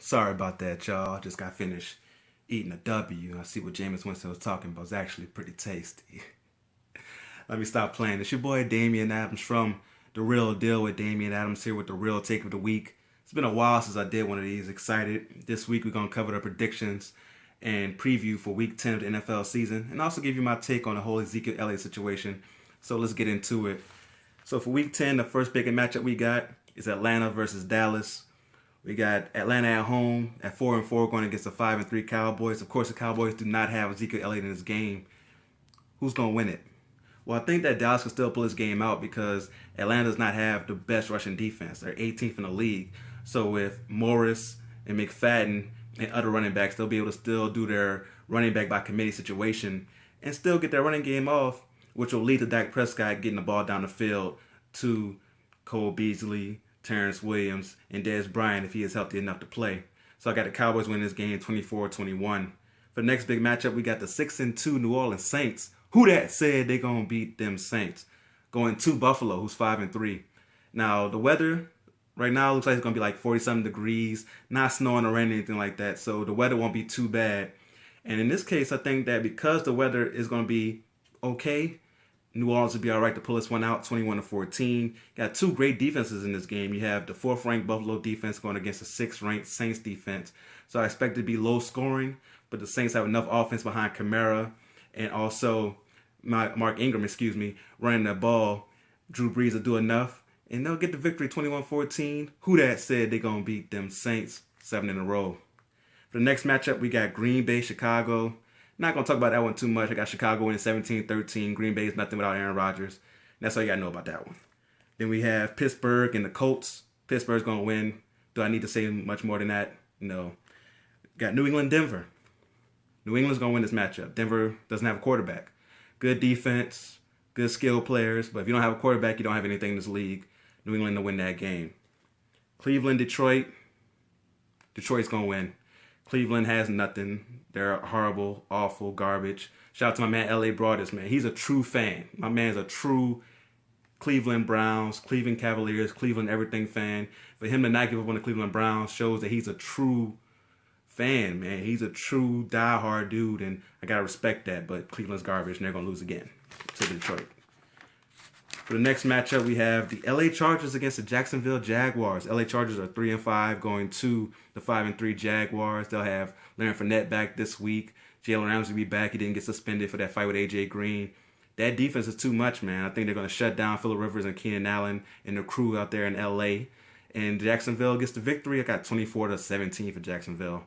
Sorry about that, y'all. Just got finished eating a W. I see what Jameis Winston was talking about. It's actually pretty tasty. Let me stop playing. It's your boy Damian Adams from The Real Deal with Damian Adams here with the real take of the week. It's been a while since I did one of these. Excited. This week we're going to cover the predictions and preview for week 10 of the NFL season and also give you my take on the whole Zeke Elliott situation. So let's get into it. So for week 10, the first big matchup we got is Atlanta versus Dallas. We got Atlanta at home at 4-4 going against the 5-3 Cowboys. Of course, the Cowboys do not have Ezekiel Elliott in this game. Who's going to win it? Well, I think that Dallas can still pull this game out because Atlanta does not have the best rushing defense. They're 18th in the league. So with Morris and McFadden and other running backs, they'll be able to still do their running back by committee situation and still get their running game off, which will lead to Dak Prescott getting the ball down the field to Cole Beasley, Terrence Williams, and Dez Bryant if he is healthy enough to play. So I got the Cowboys winning this game 24-21. For the next big matchup, we got the 6-2 New Orleans Saints. Who that said they gonna beat them Saints? Going to Buffalo, who's 5-3. Now the weather right now looks like it's gonna be like 40-something degrees, not snowing or raining, anything like that. So the weather won't be too bad. And in this case, I think that because the weather is gonna be okay, New Orleans will be all right to pull this one out, 21-14. Got two great defenses in this game. You have the 4th-ranked Buffalo defense going against the 6th-ranked Saints defense. So I expect it to be low scoring, but the Saints have enough offense behind Kamara and also Mark Ingram, running the ball. Drew Brees will do enough, and they'll get the victory 21-14. Who that said they're going to beat them Saints 7 in a row? For the next matchup, we got Green Bay, Chicago. Not going to talk about that one too much. I got Chicago winning 17-13. Green Bay is nothing without Aaron Rodgers. That's all you got to know about that one. Then we have Pittsburgh and the Colts. Pittsburgh's going to win. Do I need to say much more than that? No. Got New England, Denver. New England's going to win this matchup. Denver doesn't have a quarterback. Good defense, good skill players, but if you don't have a quarterback, you don't have anything in this league. New England to win that game. Cleveland, Detroit. Detroit's going to win. Cleveland has nothing. They're horrible, awful, garbage. Shout out to my man L.A. Broadus, man. He's a true fan. My man's a true Cleveland Browns, Cleveland Cavaliers, Cleveland everything fan. For him to not give up on the Cleveland Browns shows that he's a true fan, man. He's a true diehard dude, and I got to respect that. But Cleveland's garbage, and they're going to lose again to Detroit. For the next matchup, we have the LA Chargers against the Jacksonville Jaguars. LA Chargers are 3-5 going to the 5-3 Jaguars. They'll have Leonard Fournette back this week. Jalen Ramsey will be back. He didn't get suspended for that fight with A.J. Green. That defense is too much, man. I think they're going to shut down Phillip Rivers and Keenan Allen and the crew out there in L.A. And Jacksonville gets the victory. I got 24-17 for Jacksonville.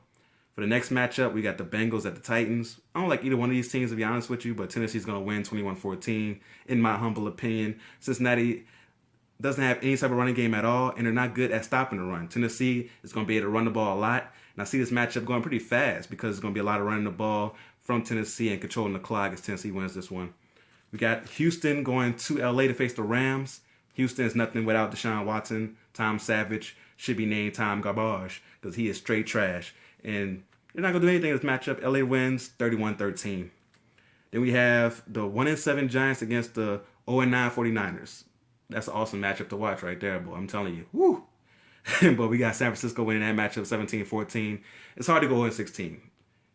For the next matchup, we got the Bengals at the Titans. I don't like either one of these teams, to be honest with you, but Tennessee's going to win 21-14, in my humble opinion. Cincinnati doesn't have any type of running game at all, and they're not good at stopping the run. Tennessee is going to be able to run the ball a lot, and I see this matchup going pretty fast because it's going to be a lot of running the ball from Tennessee and controlling the clock as Tennessee wins this one. We got Houston going to L.A. to face the Rams. Houston is nothing without Deshaun Watson. Tom Savage should be named Tom Garbage because he is straight trash. And they're not going to do anything in this matchup. LA wins 31-13. Then we have the 1-7 Giants against the 0-9 49ers. That's an awesome matchup to watch right there, boy. I'm telling you. Woo! But we got San Francisco winning that matchup 17-14. It's hard to go 0-16.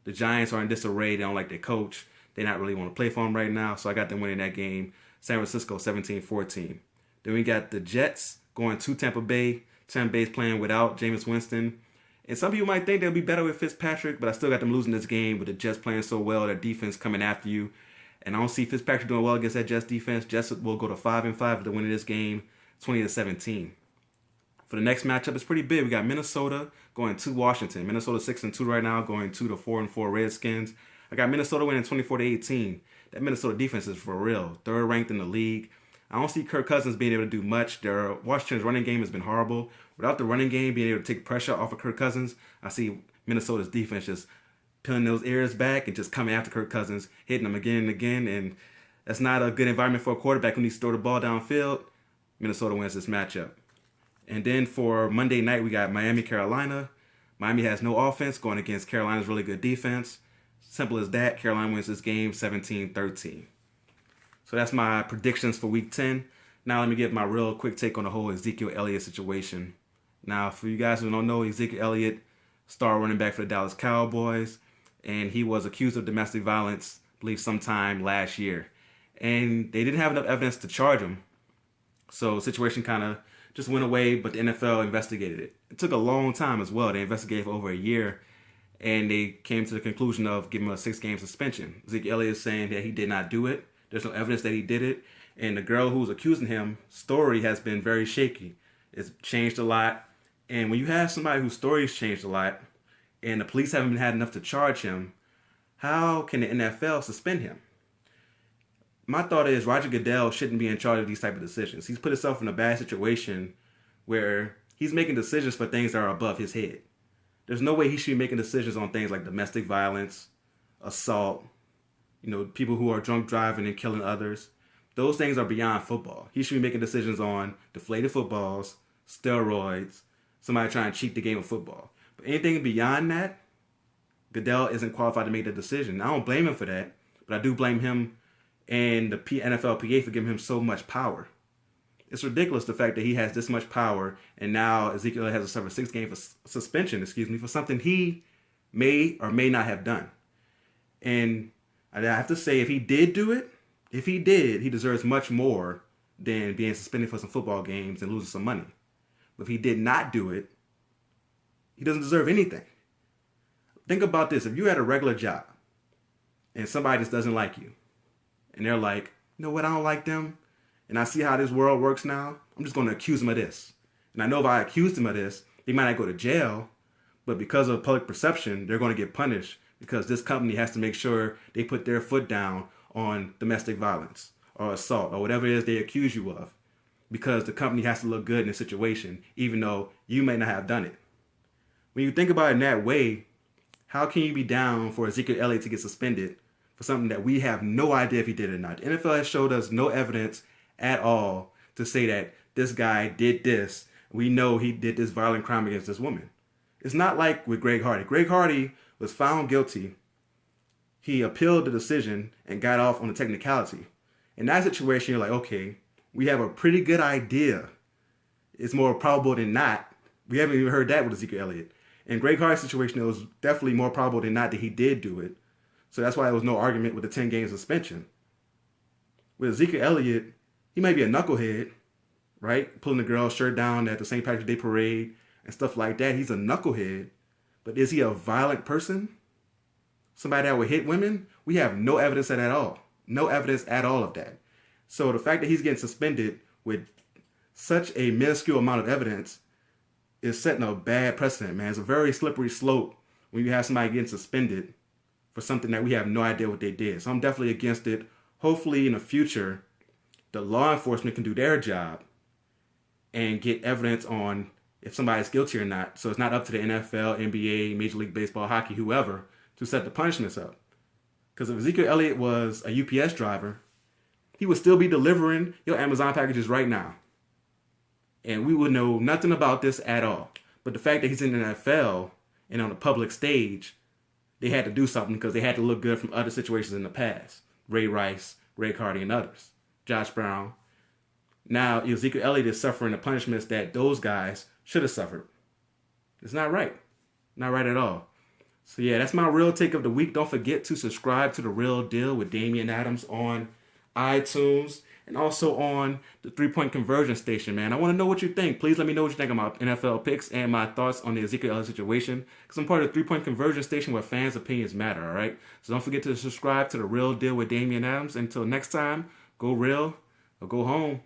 The Giants are in disarray. They don't like their coach. They not really want to play for him right now. So I got them winning that game. San Francisco 17-14. Then we got the Jets going to Tampa Bay. Tampa Bay's playing without Jameis Winston. And some people might think they'll be better with Fitzpatrick, but I still got them losing this game with the Jets playing so well, their defense coming after you. And I don't see Fitzpatrick doing well against that Jets defense. Jets will go to 5-5 to win this game, 20-17. For the next matchup, it's pretty big. We got Minnesota going to Washington. Minnesota 6-2 right now, going to the 4-4 Redskins. I got Minnesota winning 24-18. That Minnesota defense is for real. 3rd ranked in the league. I don't see Kirk Cousins being able to do much. Washington's running game has been horrible. Without the running game being able to take pressure off of Kirk Cousins, I see Minnesota's defense just peeling those ears back and just coming after Kirk Cousins, hitting him again and again. And that's not a good environment for a quarterback who needs to throw the ball downfield. Minnesota wins this matchup. And then for Monday night, we got Miami, Carolina. Miami has no offense going against Carolina's really good defense. Simple as that. Carolina wins this game 17-13. So that's my predictions for week 10. Now let me give my real quick take on the whole Ezekiel Elliott situation. Now, for you guys who don't know, Ezekiel Elliott star running back for the Dallas Cowboys, and he was accused of domestic violence, I believe sometime last year. And they didn't have enough evidence to charge him. So the situation kind of just went away, but the NFL investigated it. It took a long time as well. They investigated for over a year, and they came to the conclusion of giving him a 6-game suspension. Zeke Elliott is saying that he did not do it. There's no evidence that he did it. And the girl who's accusing him, story has been very shaky. It's changed a lot. And when you have somebody whose story's changed a lot, and the police haven't had enough to charge him, how can the NFL suspend him? My thought is Roger Goodell shouldn't be in charge of these type of decisions. He's put himself in a bad situation where he's making decisions for things that are above his head. There's no way he should be making decisions on things like domestic violence, assault, people who are drunk driving and killing others. Those things are beyond football. He should be making decisions on deflated footballs, steroids, somebody trying to cheat the game of football. But anything beyond that, Goodell isn't qualified to make the decision. I don't blame him for that, but I do blame him and the NFLPA for giving him so much power. It's ridiculous the fact that he has this much power, and now Ezekiel has to suffer 6-game suspension, for something he may or may not have done. And I have to say, if he did do it, he deserves much more than being suspended for some football games and losing some money. But if he did not do it, he doesn't deserve anything. Think about this. If you had a regular job and somebody just doesn't like you, and they're like, you know what, I don't like them, and I see how this world works now, I'm just going to accuse them of this. And I know if I accuse them of this, they might not go to jail, but because of public perception, they're going to get punished because this company has to make sure they put their foot down on domestic violence or assault or whatever it is they accuse you of, because the company has to look good in the situation, even though you may not have done it. When you think about it in that way, how can you be down for Ezekiel Elliott to get suspended for something that we have no idea if he did or not? The NFL has showed us no evidence at all to say that this guy did this. We know he did this violent crime against this woman. It's not like with Greg Hardy. Greg Hardy was found guilty. He appealed the decision and got off on a technicality. In that situation, you're like, okay, we have a pretty good idea. It's more probable than not. We haven't even heard that with Ezekiel Elliott. In Greg Hardy's situation, it was definitely more probable than not that he did do it. So that's why there was no argument with the 10-game suspension. With Ezekiel Elliott, he might be a knucklehead, right? Pulling the girl's shirt down at the St. Patrick's Day parade and stuff like that. He's a knucklehead. But is he a violent person? Somebody that would hit women? We have no evidence of that at all. No evidence at all of that. So the fact that he's getting suspended with such a minuscule amount of evidence is setting a bad precedent, man. It's a very slippery slope when you have somebody getting suspended for something that we have no idea what they did. So I'm definitely against it. Hopefully in the future, the law enforcement can do their job and get evidence on if somebody's guilty or not. So it's not up to the NFL, NBA, Major League Baseball, hockey, whoever, to set the punishments up. Because if Ezekiel Elliott was a UPS driver, he would still be delivering your Amazon packages right now. And we would know nothing about this at all. But the fact that he's in the NFL and on a public stage, they had to do something because they had to look good from other situations in the past. Ray Rice, Greg Hardy, and others. Josh Brown. Now Ezekiel Elliott is suffering the punishments that those guys should have suffered. It's not right. Not right at all. So yeah, that's my real take of the week. Don't forget to subscribe to The Real Deal with Damian Adams on iTunes and also on the 3-Point Conversion Station, man. I want to know what you think. Please let me know what you think about NFL picks and my thoughts on the Ezekiel Elliott situation, because I'm part of the 3-Point Conversion Station where fans' opinions matter, all right? So don't forget to subscribe to The Real Deal with Damian Adams. Until next time, go real or go home.